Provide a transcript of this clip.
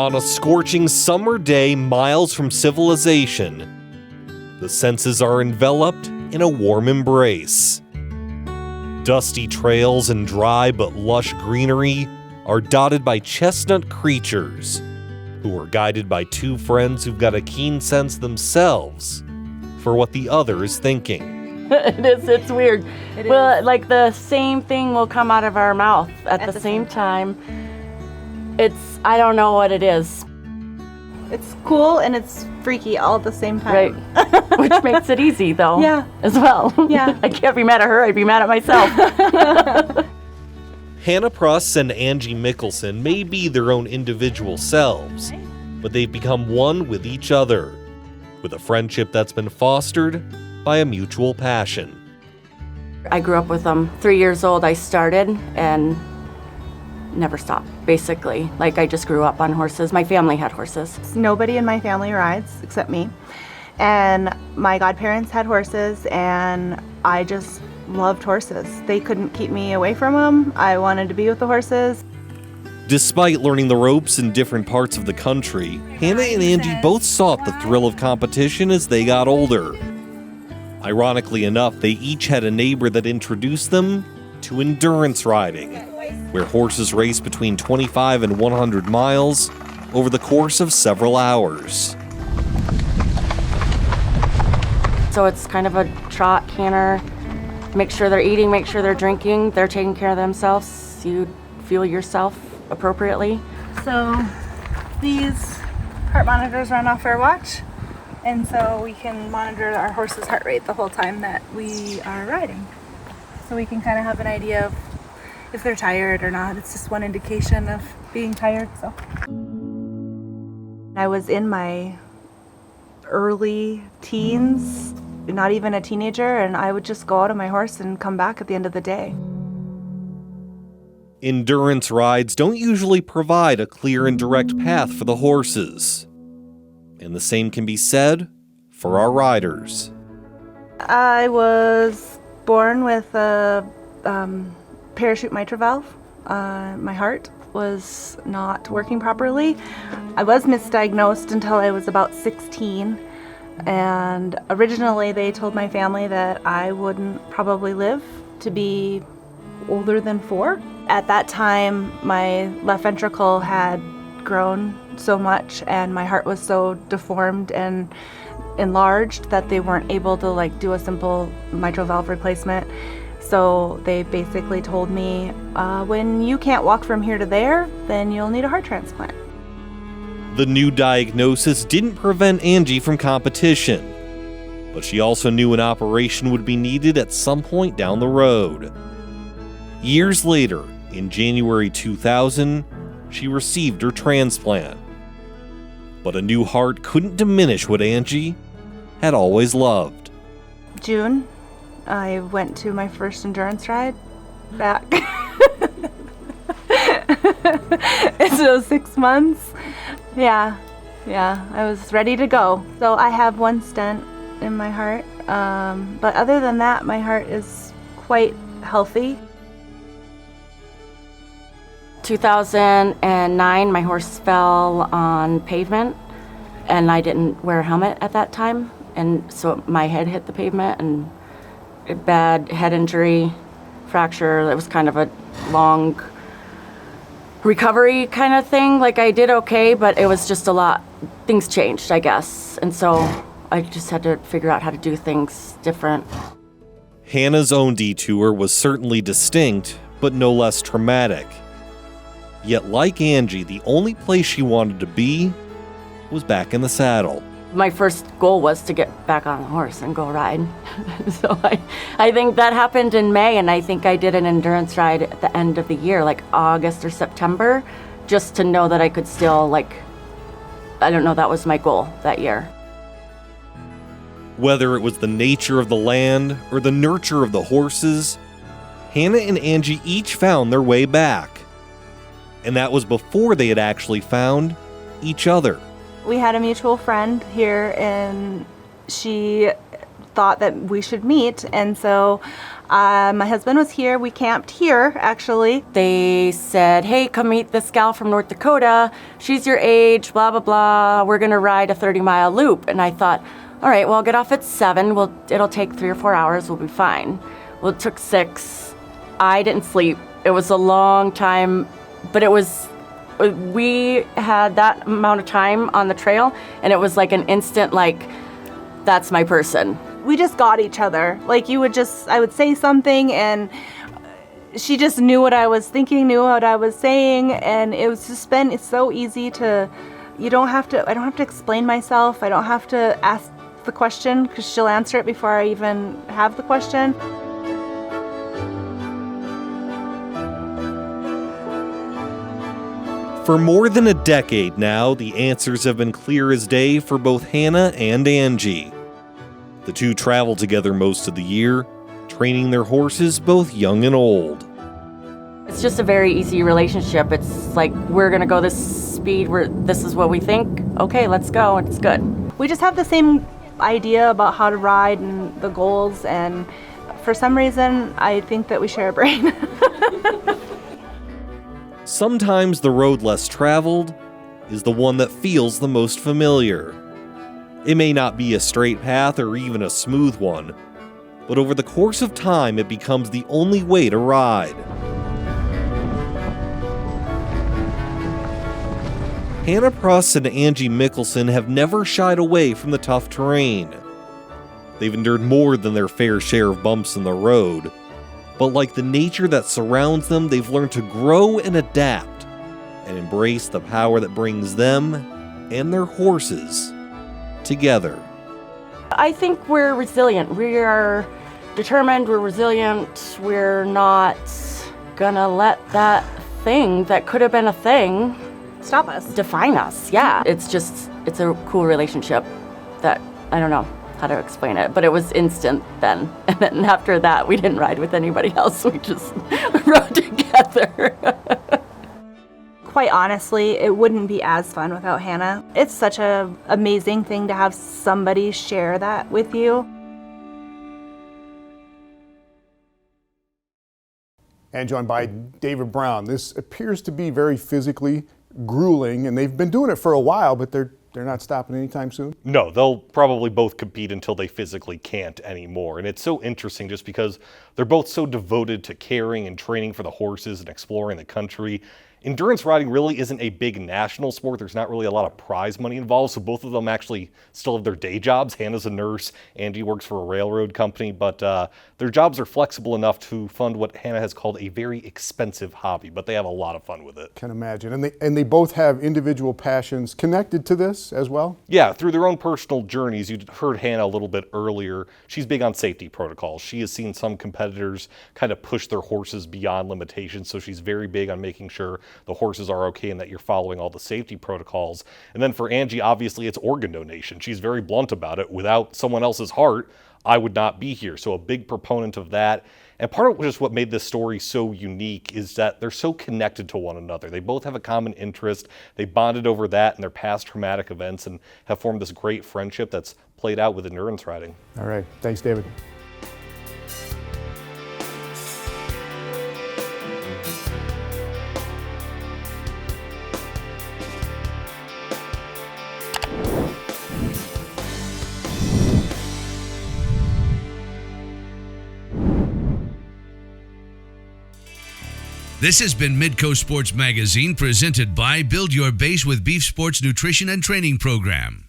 On a scorching summer day miles from civilization, the senses are enveloped in a warm embrace. Dusty trails and dry but lush greenery are dotted by chestnut creatures who are guided by two friends who've got a keen sense themselves for what the other is thinking. It's weird. Well, like the same thing will come out of our mouth at the same time. I don't know what it is. It's cool and it's freaky all at the same time. Right. Which makes it easy, though. Yeah. As well. Yeah. I can't be mad at her. I'd be mad at myself. Hannah Pruss and Angie Mikkelson may be their own individual selves, but they've become one with each other, with a friendship that's been fostered by a mutual passion. I grew up with them. 3 years old, I started and never stopped, basically. Like, I just grew up on horses. My family had horses. Nobody in my family rides except me. And my godparents had horses, and I just loved horses. They couldn't keep me away from them. I wanted to be with the horses. Despite learning the ropes in different parts of the country, Hannah and Angie both sought the thrill of competition as they got older. Ironically enough, they each had a neighbor that introduced them to endurance riding, where horses race between 25 and 100 miles over the course of several hours. So it's kind of a trot, canter, make sure they're eating, make sure they're drinking, they're taking care of themselves, you fuel yourself appropriately. So these heart monitors run off our watch, and so we can monitor our horse's heart rate the whole time that we are riding. So we can kind of have an idea of if they're tired or not. It's just one indication of being tired. So I was in my early teens, not even a teenager, and I would just go out on my horse and come back at the end of the day. Endurance rides don't usually provide a clear and direct path for the horses. And the same can be said for our riders. I was born with a parachute mitral valve. My heart was not working properly. I was misdiagnosed until I was about 16. And originally they told my family that I wouldn't probably live to be older than 4. At that time, my left ventricle had grown so much and my heart was so deformed and enlarged that they weren't able to do a simple mitral valve replacement. So they basically told me, when you can't walk from here to there, then you'll need a heart transplant. The new diagnosis didn't prevent Angie from competition, but she also knew an operation would be needed at some point down the road. Years later, in January 2000, she received her transplant. But a new heart couldn't diminish what Angie had always loved. June, I went to my first endurance ride back. It's those 6 months. Yeah, I was ready to go. So I have one stent in my heart, but other than that, my heart is quite healthy. 2009, my horse fell on pavement, and I didn't wear a helmet at that time, and so my head hit the pavement, and a bad head injury, fracture. It was kind of a long recovery kind of thing. Like, I did okay, but it was just a lot. Things changed, I guess, and so I just had to figure out how to do things different. Hannah's own detour was certainly distinct, but no less traumatic. Yet, like Angie, the only place she wanted to be was back in the saddle. My first goal was to get back on the horse and go ride. So I think that happened in May, and I think I did an endurance ride at the end of the year, like August or September, just to know that I could still, I don't know, that was my goal that year. Whether it was the nature of the land or the nurture of the horses, Hannah and Angie each found their way back. And that was before they had actually found each other. We had a mutual friend here, and she thought that we should meet, and so My husband was here. We camped here, actually. They said, hey, come meet this gal from North Dakota. She's your age, blah, blah, blah. We're going to ride a 30-mile loop. And I thought, all right, well, I'll get off at 7. It'll take 3 or 4 hours. We'll be fine. Well, it took 6. I didn't sleep. It was a long time, but we had that amount of time on the trail, and it was like an instant, like, that's my person. We just got each other. Like, I would say something, and she just knew what I was thinking, knew what I was saying, and it's so easy to, I don't have to explain myself. I don't have to ask the question, because she'll answer it before I even have the question. For more than a decade now, the answers have been clear as day for both Hannah and Angie. The two travel together most of the year, training their horses both young and old. It's just a very easy relationship. It's like, we're going to go this speed, this is what we think. Okay, let's go. It's good. We just have the same idea about how to ride and the goals, and for some reason, I think that we share a brain. Sometimes the road less traveled is the one that feels the most familiar. It may not be a straight path or even a smooth one, but over the course of time it becomes the only way to ride. Hannah Pruss and Angie Mikkelson have never shied away from the tough terrain. They've endured more than their fair share of bumps in the road, but like the nature that surrounds them, they've learned to grow and adapt and embrace the power that brings them and their horses together. I think we're resilient. We are determined, we're resilient. We're not gonna let that thing that could have been a thing Stop us. define us. Yeah, it's a cool relationship that, I don't know how to explain it, but it was instant then. And then after that, we didn't ride with anybody else. We just rode together. Quite honestly, it wouldn't be as fun without Hannah. It's such an amazing thing to have somebody share that with you. And joined by David Brown. This appears to be very physically grueling, and they've been doing it for a while, but they're not stopping anytime soon? No, they'll probably both compete until they physically can't anymore. And it's so interesting just because they're both so devoted to caring and training for the horses and exploring the country. Endurance riding really isn't a big national sport. There's not really a lot of prize money involved, so both of them actually still have their day jobs. Hannah's a nurse, Angie works for a railroad company, but their jobs are flexible enough to fund what Hannah has called a very expensive hobby, but they have a lot of fun with it. Can imagine. And they both have individual passions connected to this as well? Yeah, through their own personal journeys. You heard Hannah a little bit earlier. She's big on safety protocols. She has seen some competitors kind of push their horses beyond limitations, so she's very big on making sure the horses are okay and that you're following all the safety protocols. And then for Angie, obviously it's organ donation. She's very blunt about it. Without someone else's heart, I would not be here. So a big proponent of that. And part of just what made this story so unique is that they're so connected to one another. They both have a common interest. They bonded over that and their past traumatic events and have formed this great friendship that's played out with endurance riding. All right. Thanks, David. This has been Midco Sports Magazine, presented by Build Your Base with Beef Sports Nutrition and Training Program.